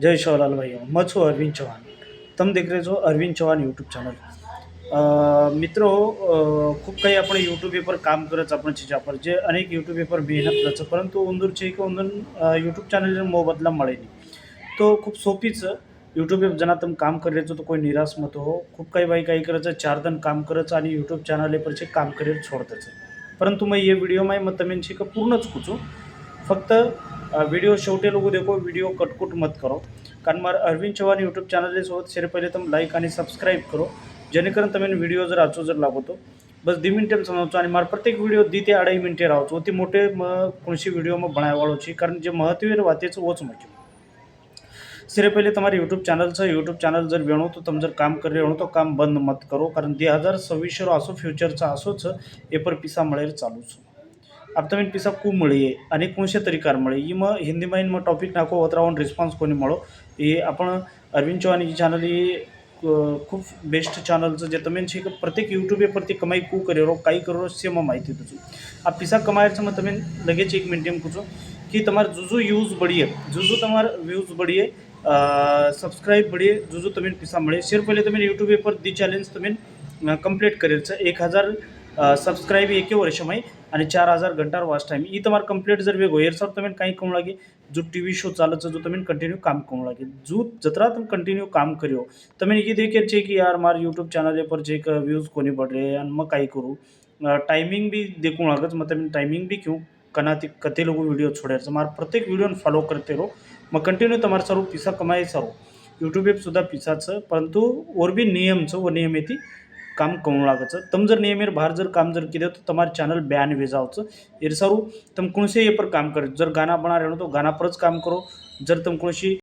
जय शिवलाल भाई मैं छू अरविंद चौहान। તમે देख रहे છો અરવિંદ ચૌહાણ યુટ્યુબ ચેનલ। મિત્રો खूप काही आपण यूट्यूब पर काम करत आपण ચીજા જે અનેક यूट्यूब પર મહેનત કરશે પરંતુ ઉંદર છે કે ઉંદર यूट्यूब चॅनल मोबदला મળે નહીં તો खूप सोपीच यूट्यूब जना તમે કામ કરી રહ્યો છો તો કોઈ નિરાશ મત હો। खूप काही बाई काही करायचं 4 दिन काम करायचं आणि यूट्यूब चॅनल पर काम करिअर छोडताचं। परंतु मैं ये वीडियो में मग તમે છે કે પૂર્ણ જ કૂચું फक्त वीडियो शेवटे लोग देखो वीडियो कटकुट मत करो कारण मार अरविंद चौहान यूट्यूब चॅनल सोबत शेअर पहिले तुम लाईक आणि सबस्क्राईब करो जेणेकरून तुम्ही व्हिडिओ जर आचो जर लागतो बस 2 मिनिट समझो आणि मार प्रत्येक व्हिडिओ 2 ते 2.5 मिनिटे राहतो ती मोठे कोणशी व्हिडिओ में बनावाळो छी कारण जे महत्त्व वातेचं वोच मच सिरे पहले तुम्हारे यूट्यूब चॅनल जर वेणो तो तुम जर काम कर रहे हो तो काम बंद मत करो कारण 2026 आसो फ्यूचरचा आसोच ए पर पिसा મળે ચાલુ છે। अब તમે पिसा खूप મળીએ અને કોણસે તરીકાર મળે એમાં હિન્દીમાં એમાં ટॉपिक નાખો વતરાવન રિસ્પॉन्स कोणी મળો એ आपण अरविंद चौहान ही चॅनल ही खूप बेस्ट चॅनलचं जे તમે છે કે પ્રત્યેક યુટ્યુબ પરથી કમાઈ કુ કર્યો કાઈ કરો સેમાં માહિતી દઉં આ पिसा કમાયचं મત તમે લગે છે 1 મિનિટ એમ પૂછો कि તમાર જુજુ યુઝ बढ़िए જુજુ તમાર व्यूज बढ़िए સબસ્ક્રાઇબ बढ़िए જુજુ તમે पिसा મળે शेअर पहिले તમે યુટ્યુબ પર दी चॅलेंज તમે कंप्लीट करेल 1000 सबस्क्राइब एके वर्षमय आणि 4000 घंटार वॉच टाइम ई तुम्हारा कंप्लीट जर वेगो एर सर तुम्हें कहीं कम लगे जो टीवी शो चालत जो तुम्हें कंटिन्यू काम कम लगे जो जतरा तुम कंटिन्यू काम करियो तुम्हें ये देखे छे कि यार मार यूट्यूब चॅनल पर जे व्यूज कोणी बढ़ रहे आणि मग काही करू टाइमिंग भी देखूँ लागत मग तुम्हें टाइमिंग भी क्यों कना कते लोग वीडियो छोड़ायचं मार प्रत्येक वीडियो फॉलो करते रहो मग कंटिन्यू तुम्हारा सर्व पिसा कमाई सरो यूट्यूब सुद्धा पिसाचं परंतु और भी नियमचं व नियमित काम करू लागायचं तम जर नियमेर बाहर जर काम जर किया तो तुम्हारे चॅनल बैन वे जावचं एर सारू तुम कौन से ये पर काम कर जर गाना बना रहे हो तो गाना पर काम करो जर तुम कौन सी